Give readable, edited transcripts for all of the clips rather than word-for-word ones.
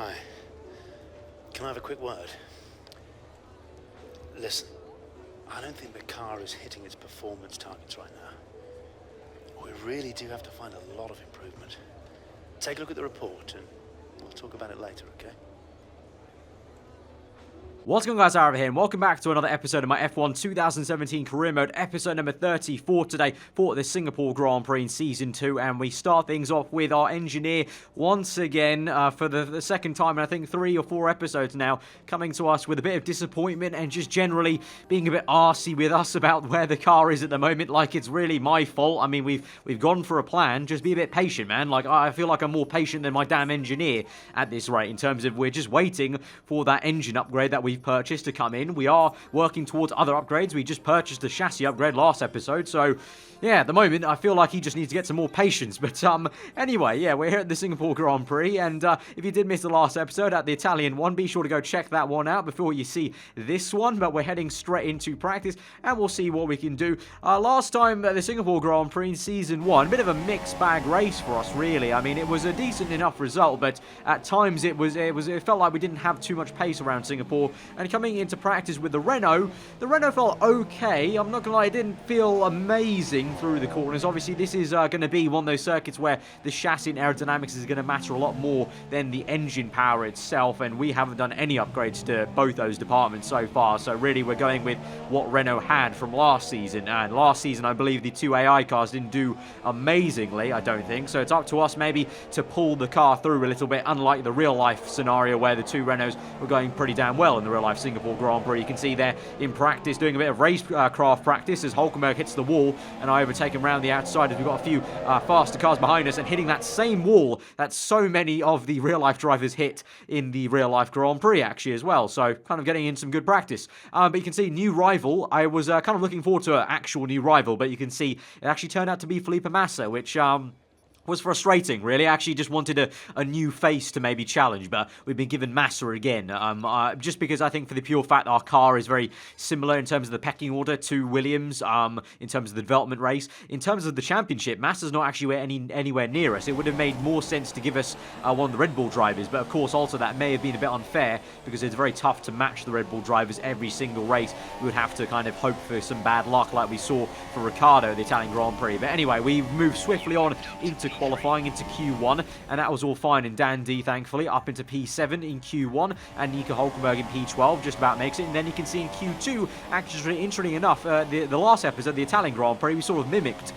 Hi. Can I have a quick word? Listen, I don't think the car is hitting its performance targets right now. We really do have to find a lot of improvement. Take a look at the report and we'll talk about it later, okay? What's going on, guys? Aarava here, and welcome back to another episode of my F1 2017 Career Mode, episode number 34 today for the Singapore Grand Prix in Season 2, and we start things off with our engineer once again for the second time in I think 3 or 4 episodes now, coming to us with a bit of disappointment and just generally being a bit arsey with us about where the car is at the moment, like it's really my fault. I mean, we've gone for a plan, just be a bit patient, man. Like, I feel like I'm more patient than my damn engineer at this rate, in terms of we're just waiting for that engine upgrade that we've purchased to come in. We are working towards other upgrades. We just purchased the chassis upgrade last episode, so yeah, at the moment I feel like he just needs to get some more patience. But anyway, yeah, we're here at the Singapore Grand Prix, and if you did miss the last episode at the Italian one, be sure to go check that one out before you see this one. But we're heading straight into practice, and we'll see what we can do. Last time at the Singapore Grand Prix in Season 1, a bit of a mixed bag race for us, really. I mean, it was a decent enough result, but at times it felt like we didn't have too much pace around Singapore. And coming into practice with the Renault felt okay. I'm not gonna lie, it didn't feel amazing through the corners. Obviously, this is going to be one of those circuits where the chassis and aerodynamics is going to matter a lot more than the engine power itself, and we haven't done any upgrades to both those departments so far. So really, we're going with what Renault had from last season, and last season I believe the 2 AI cars didn't do amazingly, I don't think. So it's up to us maybe to pull the car through a little bit, unlike the real life scenario where the 2 Renaults were going pretty damn well in the real life Singapore Grand Prix. You can see there in practice, doing a bit of racecraft practice as Hulkenberg hits the wall, and I overtake him around the outside as we've got a few faster cars behind us, and hitting that same wall that so many of the real life drivers hit in the real life Grand Prix actually as well. So kind of getting in some good practice. But you can see new rival. I was kind of looking forward to an actual new rival, but you can see it actually turned out to be Felipe Massa, which was frustrating, really. I actually just wanted a new face to maybe challenge, but we've been given Massa again. Just because I think for the pure fact our car is very similar in terms of the pecking order to Williams, in terms of the development race. In terms of the championship, Massa's not actually anywhere near us. It would have made more sense to give us one of the Red Bull drivers, but of course also that may have been a bit unfair because it's very tough to match the Red Bull drivers every single race. We would have to kind of hope for some bad luck like we saw for Ricciardo at the Italian Grand Prix. But anyway, we've moved swiftly on into qualifying into Q1, and that was all fine and dandy, thankfully, up into P7 in Q1, and Nico Hulkenberg in P12 just about makes it. And then you can see in Q2, actually, interestingly enough, the last episode, the Italian Grand Prix, we sort of mimicked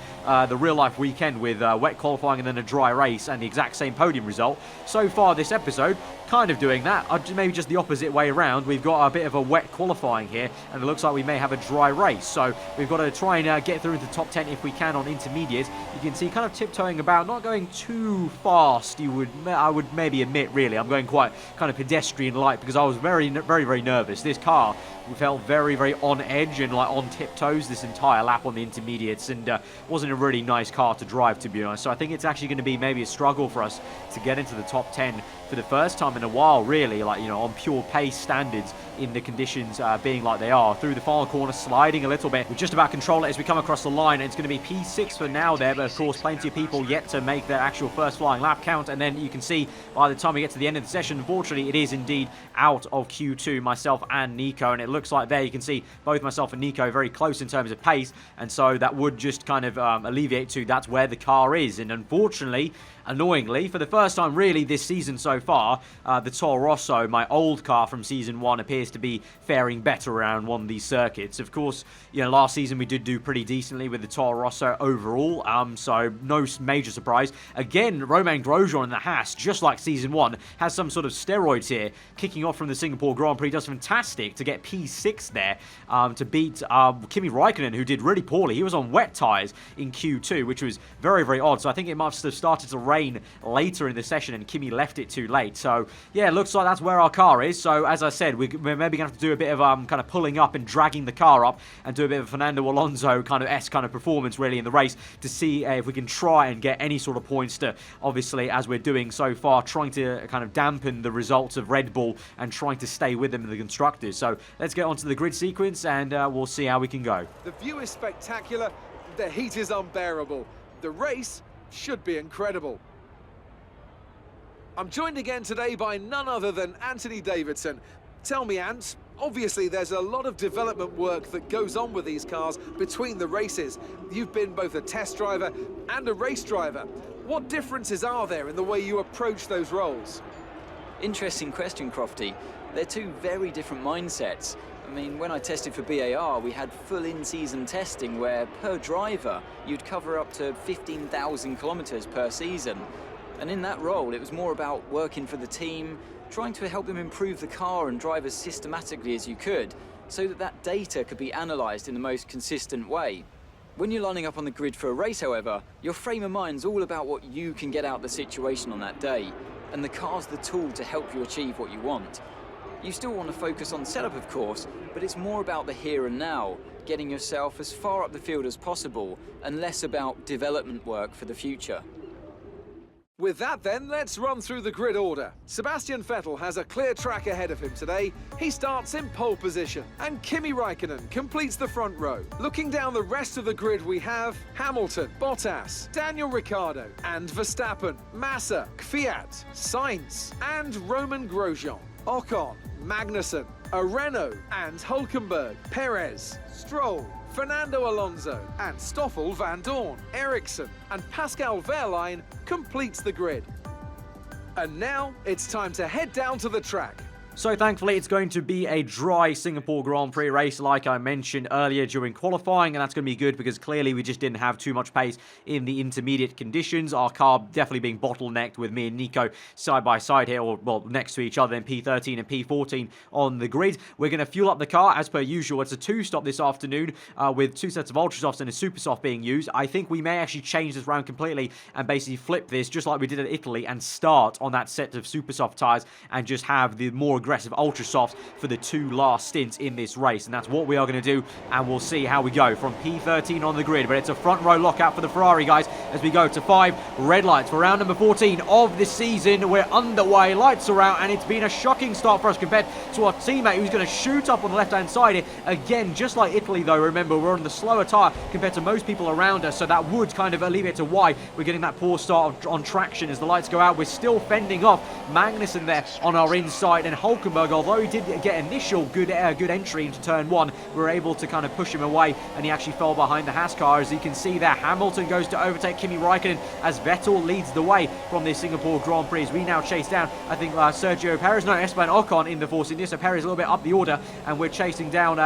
the real-life weekend with wet qualifying and then a dry race and the exact same podium result. So far this episode, kind of doing that, maybe just the opposite way around. We've got a bit of a wet qualifying here, and it looks like we may have a dry race. So we've got to try and get through into the top 10 if we can on intermediate. You can see kind of tiptoeing about, not going too fast, I would maybe admit, really. I'm going quite kind of pedestrian light because I was very, very nervous. This car felt very, very on edge and like on tiptoes this entire lap on the intermediates, and wasn't a really nice car to drive, to be honest. So I think it's actually going to be maybe a struggle for us to get into the top 10 for the first time in a while, really, like, you know, on pure pace standards in the conditions being like they are. Through the final corner, sliding a little bit. We just about control it as we come across the line, and it's going to be P6 for now there, but of course plenty of people yet to make their actual first flying lap count. And then you can see by the time we get to the end of the session, unfortunately it is indeed out of Q2, myself and Nico, and it looks like there you can see both myself and Nico very close in terms of pace, and so that would just kind of alleviate to that's where the car is. And unfortunately, annoyingly, for the first time really this season so far, the Toro Rosso, my old car from Season 1, appears to be faring better around one of these circuits. Of course, you know, last season we did do pretty decently with the Toro Rosso overall, so no major surprise. Again, Romain Grosjean in the Haas, just like Season 1, has some sort of steroids here. Kicking off from the Singapore Grand Prix, does fantastic to get P6 there, to beat Kimi Raikkonen, who did really poorly. He was on wet tyres in Q2, which was very, very odd. So I think it must have started to rain later in the session and Kimi left it too late. So yeah, it looks like that's where our car is. So as I said, we're maybe going to have to do a bit of kind of pulling up and dragging the car up and do a bit of Fernando Alonso kind of performance really in the race to see if we can try and get any sort of points to, obviously, as we're doing so far, trying to kind of dampen the results of Red Bull and trying to stay with them in the constructors. So let's get onto the grid sequence and we'll see how we can go. The view is spectacular, the heat is unbearable. The race should be incredible. I'm joined again today by none other than Anthony Davidson. Tell me, Ant, obviously there's a lot of development work that goes on with these cars between the races. You've been both a test driver and a race driver. What differences are there in the way you approach those roles? Interesting question, Crofty. They're two very different mindsets. I mean, when I tested for BAR, we had full in-season testing where, per driver, you'd cover up to 15,000 kilometers per season. And in that role, it was more about working for the team, trying to help them improve the car and drive as systematically as you could, so that that data could be analysed in the most consistent way. When you're lining up on the grid for a race, however, your frame of mind's all about what you can get out of the situation on that day, and the car's the tool to help you achieve what you want. You still want to focus on setup, of course, but it's more about the here and now, getting yourself as far up the field as possible, and less about development work for the future. With that then, let's run through the grid order. Sebastian Vettel has a clear track ahead of him today. He starts in pole position, and Kimi Räikkönen completes the front row. Looking down the rest of the grid, we have Hamilton, Bottas, Daniel Ricciardo, and Verstappen, Massa, Kvyat, Sainz, and Roman Grosjean. Ocon, Magnussen, Renault, and Hulkenberg, Perez, Stroll, Fernando Alonso, and Stoffel van Dorn, Ericsson, and Pascal Wehrlein completes the grid. And now it's time to head down to the track. So thankfully it's going to be a dry Singapore Grand Prix race like I mentioned earlier during qualifying, and that's going to be good because clearly we just didn't have too much pace in the intermediate conditions. Our car definitely being bottlenecked with me and Nico side by side here, or well next to each other in P13 and P14 on the grid. We're going to fuel up the car as per usual. It's a two-stop this afternoon with two sets of ultra softs and a super soft being used. I think we may actually change this round completely and basically flip this just like we did at Italy and start on that set of super soft tyres and just have the more aggressive ultra softs for the two last stints in this race, and that's what we are going to do, and we'll see how we go from P13 on the grid. But it's a front row lockout for the Ferrari guys as we go to 5 red lights for round number 14 of this season. We're underway, lights are out, and it's been a shocking start for us compared to our teammate who's going to shoot up on the left hand side here again, just like Italy though. Remember, we're on the slower tyre compared to most people around us, so that would kind of alleviate to why we're getting that poor start on traction as the lights go out. We're still fending off Magnussen there on our inside, and Hulkenberg, although he did get initial good entry into turn 1, we were able to kind of push him away, and he actually fell behind the Haas car. As you can see there, Hamilton goes to overtake Kimi Räikkönen as Vettel leads the way from this Singapore Grand Prix. We now chase down, I think, Sergio Perez, no, Esteban Ocon in the Force India, so Perez a little bit up the order, and we're chasing down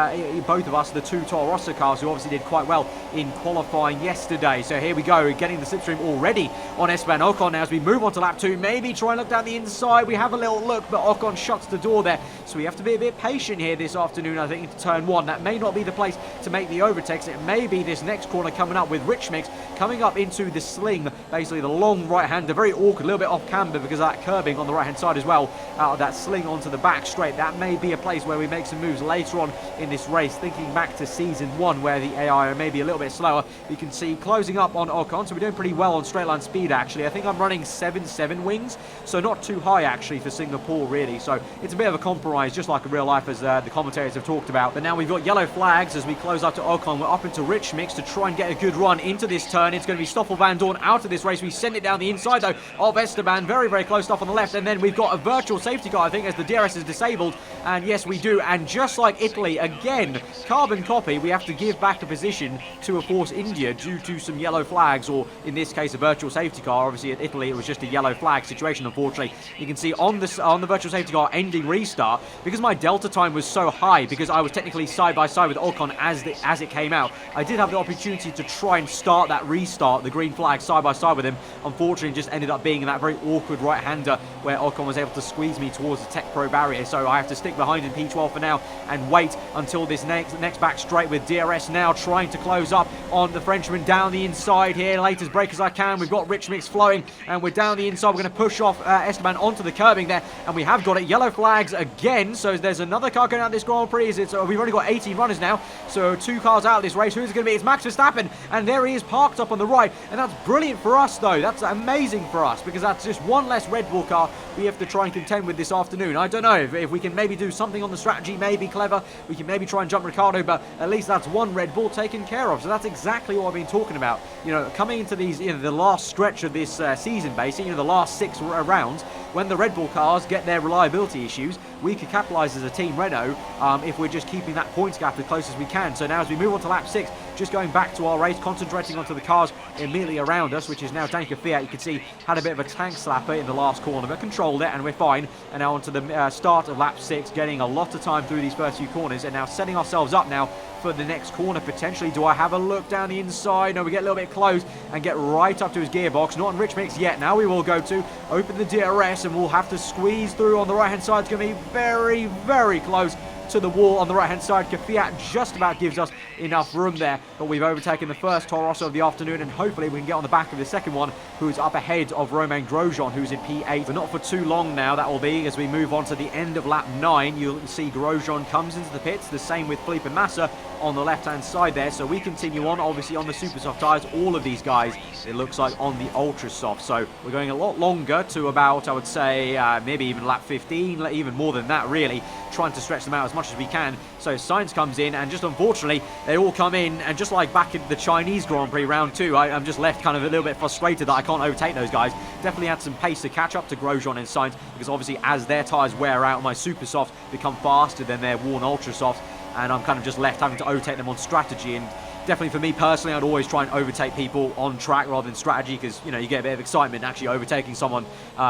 both of us, the two Toro Rosso cars, who obviously did quite well in qualifying yesterday. So here we go, getting the slipstream already on Esteban Ocon now as we move on to lap 2. Maybe try and look down the inside. We have a little look, but Ocon shuts the door there. So we have to be a bit patient here this afternoon, I think, into turn 1. That may not be the place to make the overtakes. It may be this next corner coming up with Rich Mix coming up into the sling, basically the long right-hander, very awkward, a little bit off camber because of that curbing on the right-hand side as well, out of that sling onto the back straight. That may be a place where we make some moves later on in this race, thinking back to season 1 where the AI are maybe a little bit slower. You can see closing up on Ocon, so we're doing pretty well on straight line speed actually. I think I'm running 7.7 wings, so not too high actually for Singapore really, so it's a bit of a compromise just like in real life as the commentators have talked about. But now we've got yellow flags as we close up to Ocon. We're up into Rich Mix to try and get a good run into this turn. It's going to be Stoffel van Dorn out of this race. We send it down the inside though of Esteban, very very close stuff on the left, and then we've got a virtual safety car I think as the DRS is disabled, and yes we do, and just like Italy again, carbon copy, we have to give back the position to a Force India due to some yellow flags, or in this case a virtual safety car. Obviously at Italy it was just a yellow flag situation unfortunately. You can see on the virtual safety car ending restart, because my delta time was so high, because I was technically side by side with Ocon as it came out, I did have the opportunity to try and start that restart, the green flag, side by side with him. Unfortunately just ended up being in that very awkward right-hander where Ocon was able to squeeze me towards the Tech Pro barrier, so I have to stick behind in P12 for now and wait until this next back straight with DRS now trying to close up on the Frenchman down the inside here, late as break as I can. We've got Rich Mix flowing and we're down the inside. We're going to push off Esteban onto the curbing there, and we have got it. Yellow flags again, so there's another car going out this Grand Prix. We've only got 18 runners now, so 2 cars out of this race. Who's it going to be? It's Max Verstappen, and there he is parked up on the right, and that's brilliant for us though. That's amazing for us because that's just one less Red Bull car we have to try and contend with this afternoon. I don't know if we can maybe do something on the strategy, maybe clever. We can maybe try and jump Ricciardo, but at least that's one Red Bull taken care of. So that's exactly what I've been talking about. You know, coming into these, the last stretch of this season, basically, the last 6 rounds, when the Red Bull cars get their reliability issues, we could capitalise as a team Renault if we're just keeping that points gap as close as we can. So now as we move on to lap 6, just going back to our race, concentrating onto the cars immediately around us, which is now Danica Fiat. You can see had a bit of a tank slapper in the last corner, but controlled it and we're fine. And now onto the start of lap 6, getting a lot of time through these first few corners, and now setting ourselves up now for the next corner potentially. Do I have a look down the inside? No, we get a little bit close and get right up to his gearbox. Not on rich mix yet. Now we will go to open the DRS and we'll have to squeeze through on the right hand side. It's going to be very, very close to the wall on the right hand side. Fiat just about gives us enough room there, but we've overtaken the first Toro Rosso of the afternoon, and hopefully we can get on the back of the second one, who's up ahead of Romain Grosjean, who's in P8. But not for too long now, that will be, as we move on to the end of lap 9. You'll see Grosjean comes into the pits, the same with Felipe Massa on the left hand side there. So we continue on, obviously on the super soft tyres, all of these guys, it looks like, on the ultra soft. So we're going a lot longer to about, I would say, maybe even lap 15, even more than that really, trying to stretch them out as much as we can. So Sainz comes in, and just unfortunately they all come in, and just like back in the Chinese Grand Prix round 2, I'm just left kind of a little bit frustrated that I can't overtake those guys. Definitely had some pace to catch up to Grosjean and Sainz, because obviously as their tyres wear out, my super softs become faster than their worn ultra softs, and I'm kind of just left having to overtake them on strategy. And definitely for me personally, I'd always try and overtake people on track rather than strategy, because, you know, you get a bit of excitement actually overtaking someone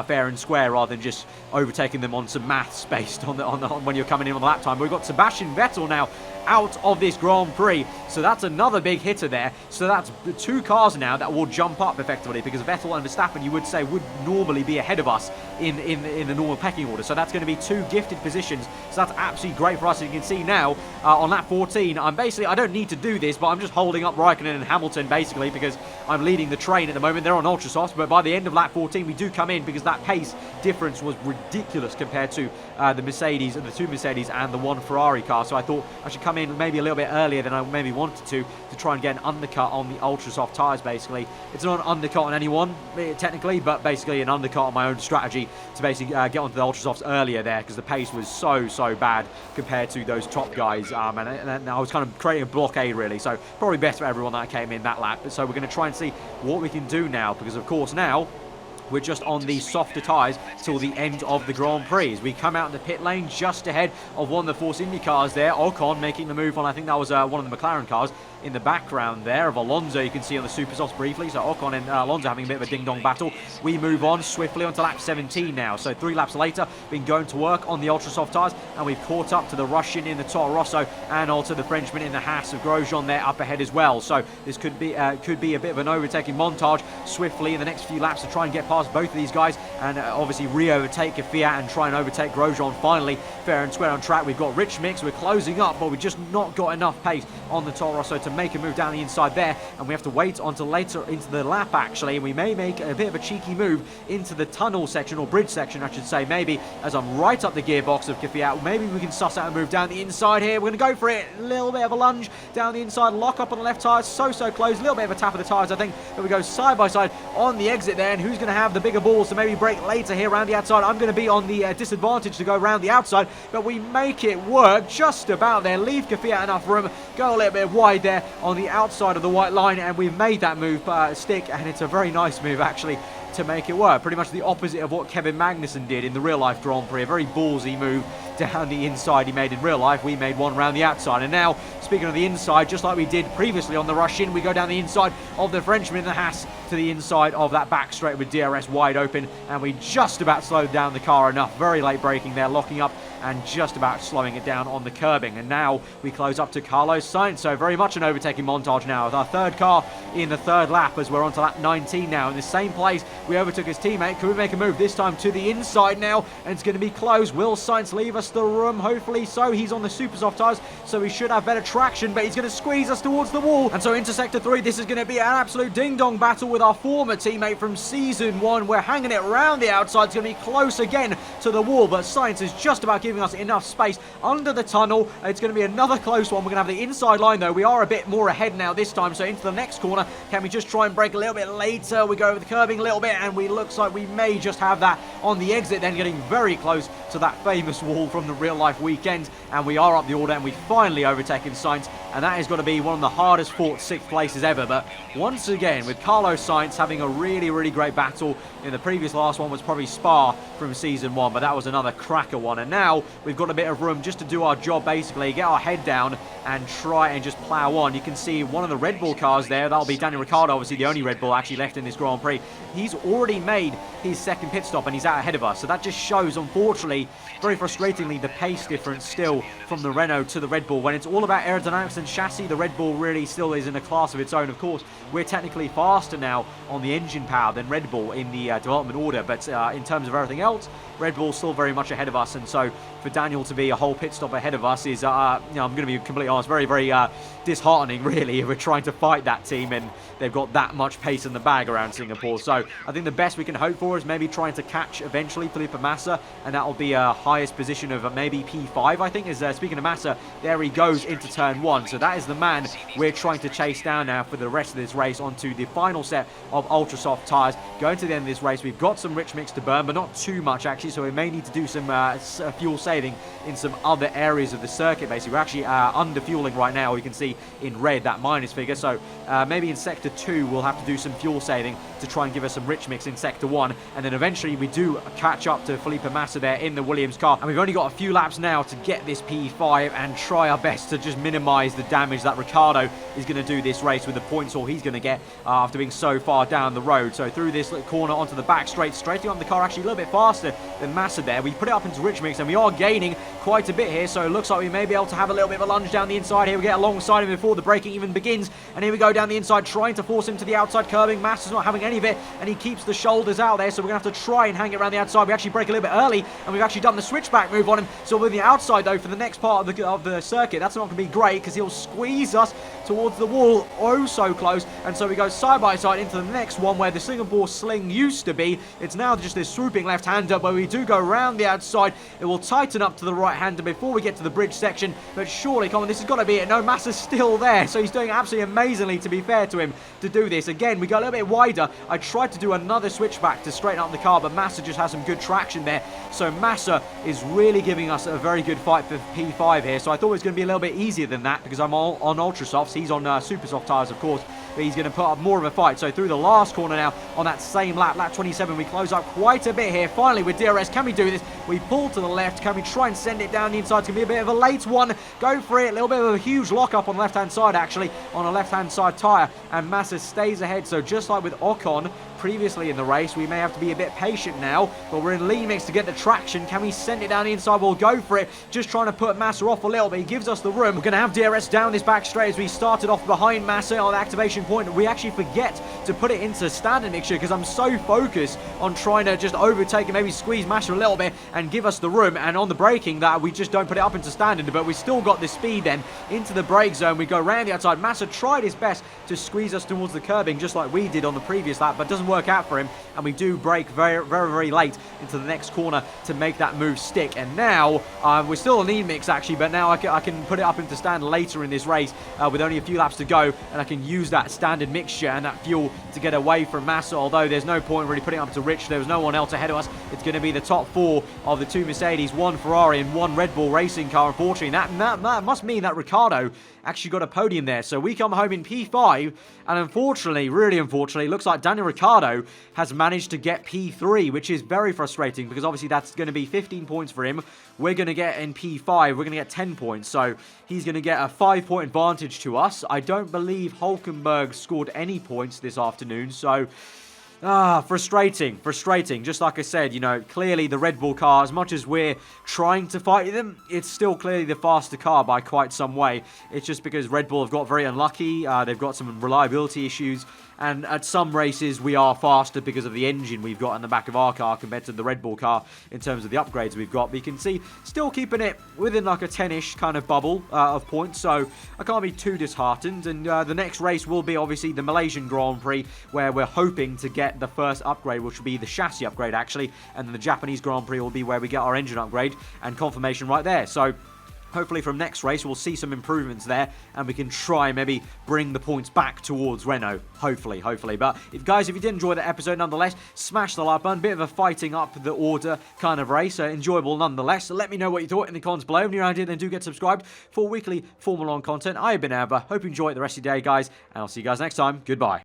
fair and square rather than just overtaking them on some maths based on when you're coming in on the lap time. We've got Sebastian Vettel now out of this Grand Prix, so that's another big hitter there. So that's the 2 cars now that will jump up effectively, because Vettel and Verstappen, you would say, would normally be ahead of us in the normal pecking order. So that's going to be 2 gifted positions, so that's absolutely great for us. And you can see now on lap 14, I don't need to do this, but I'm just holding up Raikkonen and Hamilton basically, because I'm leading the train at the moment. They're on ultra softs, but by the end of lap 14 we do come in, because that pace difference was ridiculous compared to the Mercedes, and the 2 Mercedes and the 1 Ferrari car. So I thought I should come in maybe a little bit earlier than I maybe wanted to try and get an undercut on the ultra soft tyres basically. It's not an undercut on anyone technically, but basically an undercut on my own strategy to basically get onto the ultra softs earlier there, because the pace was so bad compared to those top guys, and I was kind of creating a blockade really. So probably best for everyone that came in that lap. So we're going to try and see what we can do now, because of course now we're just on the softer tyres till the end of the Grand Prix. As we come out in the pit lane just ahead of one of the Force Indy cars there, Ocon making the move on, I think that was one of the McLaren cars in the background there of Alonso, you can see on the super softs briefly. So Ocon and Alonso having a bit of a ding-dong battle. We move on swiftly onto lap 17 now. So 3 laps later, been going to work on the ultra soft tyres, and we've caught up to the Russian in the Toro Rosso and also the Frenchman in the Haas of Grosjean there up ahead as well. So this could be a bit of an overtaking montage swiftly in the next few laps to try and get past both of these guys, and obviously re-overtake Fiat and try and overtake Grosjean finally fair and square on track. We've got rich mix, we're closing up, but we've just not got enough pace on the Toro Rosso to make a move down the inside there, and we have to wait until later into the lap actually, and we may make a bit of a cheeky move into the tunnel section, or bridge section I should say, maybe, as I'm right up the gearbox of Fiat. Maybe we can suss out a move down the inside here. We're going to go for it, a little bit of a lunge down the inside, lock up on the left tyre, so close, a little bit of a tap of the tyres I think, but we go side by side on the exit there, and who's going to have the bigger balls to maybe break later here around the outside? I'm going to be on the disadvantage to go around the outside, but we make it work just about there, leave Fiat enough room, go a little bit wide there on the outside of the white line, and we've made that move stick, and it's a very nice move actually to make it work. Pretty much the opposite of what Kevin Magnussen did in the real life Grand Prix, a very ballsy move down the inside he made in real life. We made one around the outside, and now speaking of the inside, just like we did previously on the rush in, we go down the inside of the Frenchman in the Haas to the inside of that back straight with DRS wide open, and we just about slowed down the car enough. Very late braking there, locking up and just about slowing it down on the curbing, and now we close up to Carlos Sainz. So very much an overtaking montage now with our 3rd car in the 3rd lap, as we're on to lap 19 now. In the same place we overtook his teammate. Can we make a move this time to the inside now, and it's going to be close. Will Sainz leave us the room? Hopefully so. He's on the super soft tyres, so he should have better traction, but he's going to squeeze us towards the wall. And so into sector 3, this is going to be an absolute ding-dong battle with our former teammate from season 1. We're hanging it around the outside. It's going to be close again to the wall, but Sainz is just about giving us enough space under the tunnel. It's going to be another close one. We're going to have the inside line though. We are a bit more ahead now this time, so into the next corner. Can we just try and brake a little bit later? We go over the curbing a little bit, and we looks like we may just have that on the exit then, getting very close to that famous wall from the real-life weekend, and we are up the order, and we finally overtaken Sainz, and that is going to be one of the hardest fought 6th places ever. But once again, with Carlos Sainz having a really, really great battle. In the previous last one was probably Spa from Season 1, but that was another cracker one. And now we've got a bit of room just to do our job, basically, get our head down and try and just plow on. You can see one of the Red Bull cars there. That'll be Daniel Ricciardo, obviously the only Red Bull actually left in this Grand Prix. He's already made his 2nd pit stop and he's out ahead of us. So that just shows, unfortunately, very frustratingly, the pace difference still from the Renault to the Red Bull. When it's all about aerodynamics and chassis, the Red Bull really still is in a class of its own. Of course, we're technically faster now on the engine power than Red Bull in the development order, but in terms of everything else, Red Bull's still very much ahead of us. And so for Daniel to be a whole pit stop ahead of us is, I'm going to be completely honest, very, very disheartening, really. We're trying to fight that team and they've got that much pace in the bag around Singapore. So I think the best we can hope for is maybe trying to catch eventually Felipe Massa, and that'll be a highest position of maybe P5, I think. Is speaking of Massa, there he goes into turn 1. So that is the man we're trying to chase down now for the rest of this race onto the final set of ultra soft tyres. Going to the end of this race, we've got some rich mix to burn, but not too much actually, so we may need to do some fuel saving in some other areas of the circuit. Basically, we're actually under fueling right now. You can see in red that minus figure, so maybe in sector 2 we'll have to do some fuel saving to try and give us some rich mix in sector 1, and then eventually we do catch up to Felipe Massa there in the Williams car. And we've only got a few laps now to get this P5 and try our best to just minimize the damage that Ricciardo is going to do this race with the points all he's going to get after being so far down the road. So through this corner onto the back straight, straightening on the car actually a little bit faster than Massa there. We put it up into rich mix and we are gaining quite a bit here, so it looks like we may be able to have a little bit of a lunge down the inside here. We get alongside him before the braking even begins, and here we go down the inside, trying to force him to the outside curbing. Massa's not having any of it, and he keeps the shoulders out there, so we're going to have to try and hang it around the outside. We actually brake a little bit early, and we've actually done the switchback move on him, so with the outside though for the next part of the circuit, that's not going to be great because he'll squeeze us towards the wall, oh so close. And so we go side by side into the next one where the Singapore sling used to be. It's now just this swooping left-hander, but we do go around the outside. It will tighten up to the right-hander before we get to the bridge section, but surely, come on, this has got to be it. No, Massa's still there, so he's doing absolutely amazingly, to be fair to him, to do this. Again, we go a little bit wider. I tried to do another switchback to straighten up the car, but Massa just has some good traction there. So Massa is really giving us a very good fight for P5 here. So I thought it was going to be a little bit easier than that because I'm all on ultra softs. He's on super soft tyres, of course, but he's going to put up more of a fight. So through the last corner now on that same lap, lap 27, we close up quite a bit here. Finally with DRS, can we do this? We pull to the left. Can we try and send it down the inside? It's going to be a bit of a late one. Go for it. A little bit of a huge lock-up on the left-hand side, actually, on a left-hand side tyre, and Massa stays ahead. So just like with Ocon previously in the race, we may have to be a bit patient now, but we're in lean mix to get the traction. Can we send it down the inside? We'll go for it, just trying to put Massa off a little bit. He gives us the room. We're going to have DRS down this back straight as we started off behind Massa on the activation point. We actually forget to put it into standard mixture because I'm so focused on trying to just overtake and maybe squeeze Massa a little bit and give us the room, and on the braking that we just don't put it up into standard, but we still got the speed then into the brake zone. We go around the outside. Massa tried his best to squeeze us towards the curbing just like we did on the previous lap, but doesn't work out for him, and we do brake very, very, very late into the next corner to make that move stick. And now we're still on lean mix actually, but now I can put it up into standard later in this race with only a few laps to go, and I can use that standard mixture and that fuel to get away from Massa, although there's no point really putting it up to Rich. There was no one else ahead of us. It's going to be the top 4 of the 2 Mercedes, 1 Ferrari and 1 Red Bull racing car. Unfortunately, that must mean that Ricciardo actually got a podium there. So we come home in P5, and unfortunately, really unfortunately, looks like Daniel Ricciardo has managed to get P3, which is very frustrating because obviously that's going to be 15 points for him. We're going to get in P5, we're going to get 10 points. So he's going to get a 5-point advantage to us. I don't believe Hulkenberg scored any points this afternoon, so frustrating. Just like I said, you know, clearly the Red Bull car, as much as we're trying to fight them, it's still clearly the faster car by quite some way. It's just because Red Bull have got very unlucky. They've got some reliability issues, and at some races we are faster because of the engine we've got in the back of our car compared to the Red Bull car in terms of the upgrades we've got. But you can see, still keeping it within like a 10-ish kind of bubble of points, so I can't be too disheartened. And the next race will be obviously the Malaysian Grand Prix, where we're hoping to get the first upgrade, which will be the chassis upgrade actually, and then the Japanese Grand Prix will be where we get our engine upgrade, and confirmation right there. So Hopefully from next race we'll see some improvements there and we can try maybe bring the points back towards Renault. Hopefully. But if you did enjoy the episode nonetheless, smash the like button. Bit of a fighting up the order kind of race. Enjoyable nonetheless. So let me know what you thought in the comments below. If you're around here, then do get subscribed for weekly Formula 1 content. I have been Aarava. Hope you enjoy the rest of your day, guys. And I'll see you guys next time. Goodbye.